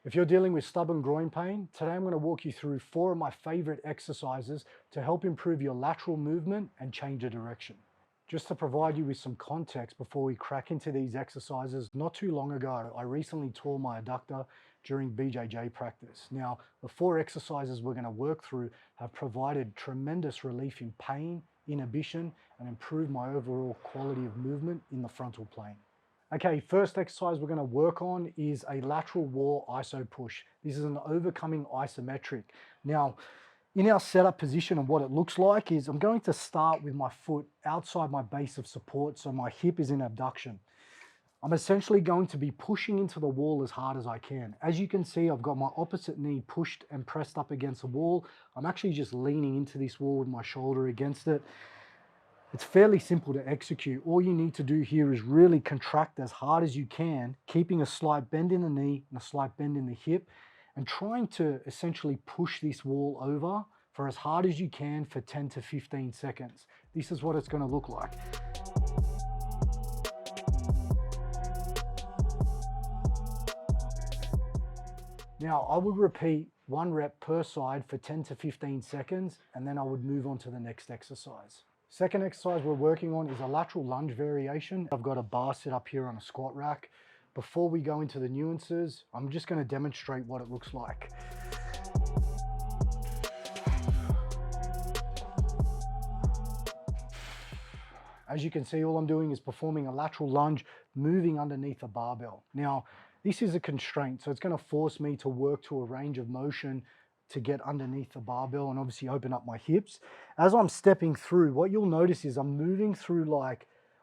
If you're dealing with stubborn groin pain, today I'm going to walk you through 4 of my favorite exercises to help improve your lateral movement and change the direction. Just to provide you with some context before we crack into these exercises, not too long ago, I recently tore my adductor during BJJ practice. Now, the 4 exercises we're going to work through have provided tremendous relief in pain, inhibition, and improved my overall quality of movement in the frontal plane. Okay, first exercise we're going to work on is a lateral wall iso push. This is an overcoming isometric. Now, in our setup position and what it looks like is I'm going to start with my foot outside my base of support, so my hip is in abduction. I'm essentially going to be pushing into the wall as hard as I can. As you can see, I've got my opposite knee pushed and pressed up against the wall. I'm actually just leaning into this wall with my shoulder against it. It's fairly simple to execute. All you need to do here is really contract as hard as you can, keeping a slight bend in the knee and a slight bend in the hip, and trying to essentially push this wall over for as hard as you can for 10 to 15 seconds. This is what it's going to look like. Now, I would repeat 1 rep per side for 10 to 15 seconds, and then I would move on to the next exercise. Second exercise we're working on is a lateral lunge variation. I've got a bar set up here on a squat rack. Before we go into the nuances, I'm just going to demonstrate what it looks like. As you can see, all I'm doing is performing a lateral lunge, moving underneath a barbell. Now, this is a constraint, so it's going to force me to work to a range of motion to get underneath the barbell and obviously open up my hips. As I'm stepping through, what you'll notice is I'm moving through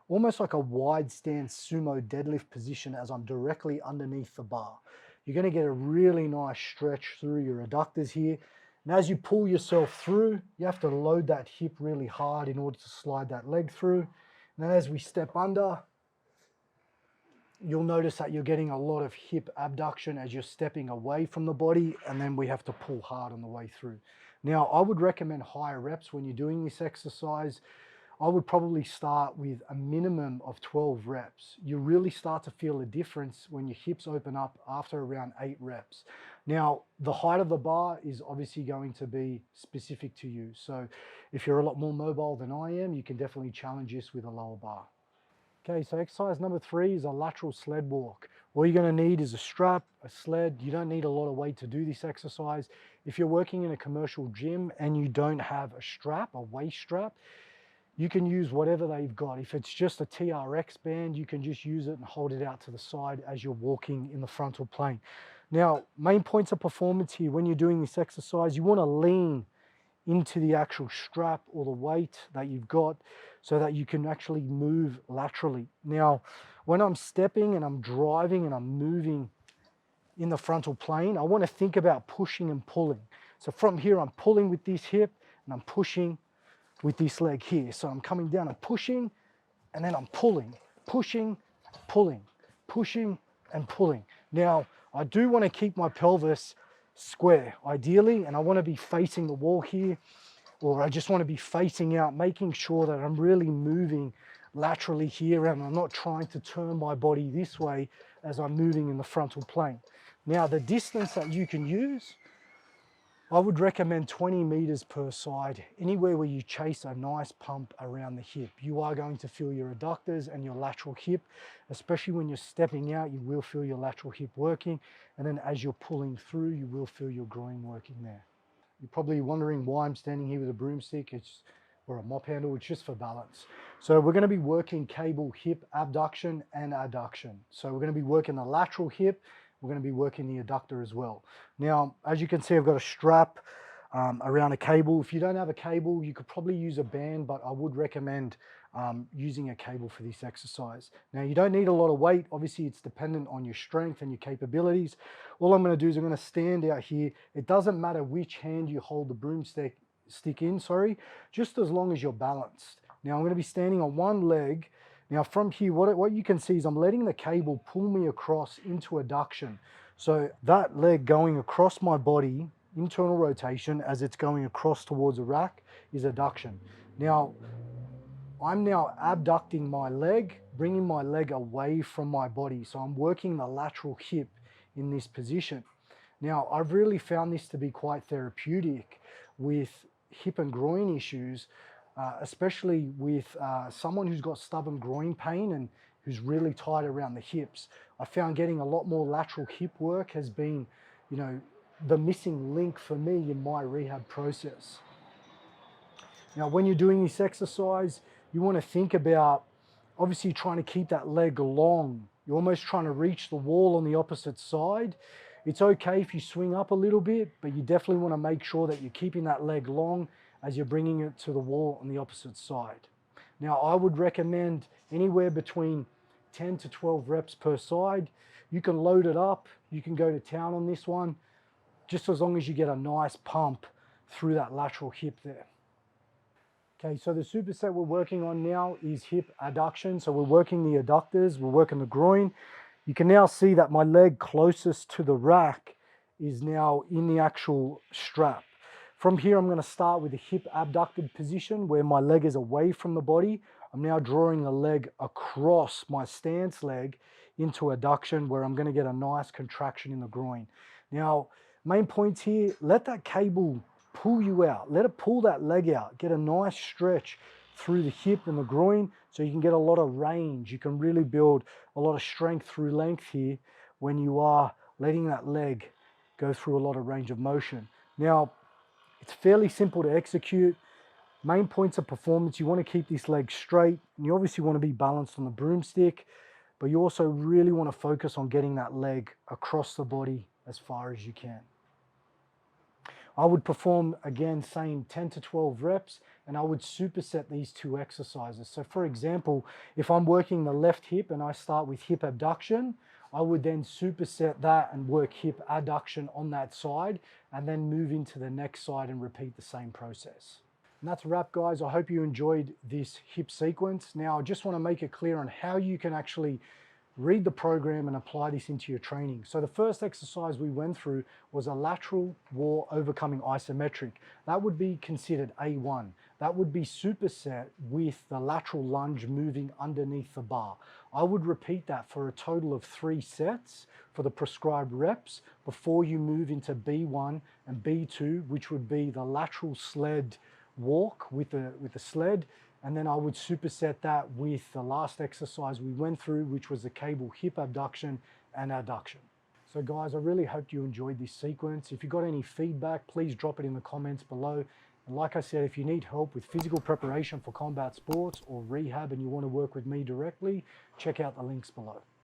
almost like a wide stance sumo deadlift position as I'm directly underneath the bar. You're going to get a really nice stretch through your adductors here. And as you pull yourself through, you have to load that hip really hard in order to slide that leg through. And then as we step under, you'll notice that you're getting a lot of hip abduction as you're stepping away from the body, and then we have to pull hard on the way through. Now, I would recommend higher reps when you're doing this exercise. I would probably start with a minimum of 12 reps. You really start to feel a difference when your hips open up after around 8 reps. Now, the height of the bar is obviously going to be specific to you. So if you're a lot more mobile than I am, you can definitely challenge this with a lower bar. Okay, so exercise number 3 is a lateral sled walk. All you're going to need is a strap, a sled. You don't need a lot of weight to do this exercise. If you're working in a commercial gym and you don't have a strap, a waist strap, you can use whatever they've got. If it's just a TRX band, you can just use it and hold it out to the side as you're walking in the frontal plane. Now, main points of performance here, when you're doing this exercise, you want to lean into the actual strap or the weight that you've got so that you can actually move laterally. Now, when I'm stepping and I'm driving and I'm moving in the frontal plane, I want to think about pushing and pulling. So from here, I'm pulling with this hip and I'm pushing with this leg here. So I'm coming down and pushing, and then I'm pulling, pushing, pulling, pushing and pulling. Now, I do want to keep my pelvis square, ideally, and I want to be facing the wall here, or I just want to be facing out, making sure that I'm really moving laterally here and I'm not trying to turn my body this way as I'm moving in the frontal plane. Now, the distance that you can use, I would recommend 20 meters per side, anywhere where you chase a nice pump around the hip. You are going to feel your adductors and your lateral hip, especially when you're stepping out, you will feel your lateral hip working. And then as you're pulling through, you will feel your groin working there. You're probably wondering why I'm standing here with a broomstick or a mop handle. It's just for balance. So we're going to be working cable hip abduction and adduction. So we're going to be working the lateral hip. We're going to be working the adductor as well. Now, as you can see, I've got a strap around a cable. If you don't have a cable, you could probably use a band, but I would recommend using a cable for this exercise. Now, you don't need a lot of weight. Obviously, it's dependent on your strength and your capabilities. All I'm going to do is I'm going to stand out here. It doesn't matter which hand you hold the broomstick in, just as long as you're balanced. Now, I'm going to be standing on one leg. Now from here, what you can see is I'm letting the cable pull me across into adduction. So that leg going across my body, internal rotation, as it's going across towards the rack is adduction. Now, I'm now abducting my leg, bringing my leg away from my body. So I'm working the lateral hip in this position. Now, I've really found this to be quite therapeutic with hip and groin issues, especially with someone who's got stubborn groin pain and who's really tight around the hips. I found getting a lot more lateral hip work has been, you know, the missing link for me in my rehab process. Now, when you're doing this exercise, you want to think about obviously trying to keep that leg long. You're almost trying to reach the wall on the opposite side. It's okay if you swing up a little bit, but you definitely want to make sure that you're keeping that leg long as you're bringing it to the wall on the opposite side. Now, I would recommend anywhere between 10 to 12 reps per side. You can load it up. You can go to town on this one, just as long as you get a nice pump through that lateral hip there. Okay, so the superset we're working on now is hip adduction. So we're working the adductors, we're working the groin. You can now see that my leg closest to the rack is now in the actual strap. From here, I'm going to start with the hip abducted position where my leg is away from the body. I'm now drawing the leg across my stance leg into adduction where I'm going to get a nice contraction in the groin. Now, main points here, let that cable pull you out. Let it pull that leg out. Get a nice stretch through the hip and the groin so you can get a lot of range. You can really build a lot of strength through length here when you are letting that leg go through a lot of range of motion. Now, it's fairly simple to execute. Main points of performance, you want to keep this leg straight. And you obviously want to be balanced on the broomstick, but you also really want to focus on getting that leg across the body as far as you can. I would perform, again, same 10 to 12 reps, and I would superset these two exercises. So for example, if I'm working the left hip and I start with hip abduction, I would then superset that and work hip adduction on that side, and then move into the next side and repeat the same process. And that's a wrap, guys. I hope you enjoyed this hip sequence. Now, I just want to make it clear on how you can actually read the program and apply this into your training. So the first exercise we went through was a lateral wall overcoming isometric. That would be considered A1. That would be superset with the lateral lunge moving underneath the bar. I would repeat that for a total of 3 sets for the prescribed reps before you move into B1 and B2, which would be the lateral sled walk with the sled. And then I would superset that with the last exercise we went through, which was the cable hip abduction and adduction. So guys, I really hope you enjoyed this sequence. If you got any feedback, please drop it in the comments below. And like I said, if you need help with physical preparation for combat sports or rehab and you want to work with me directly, check out the links below.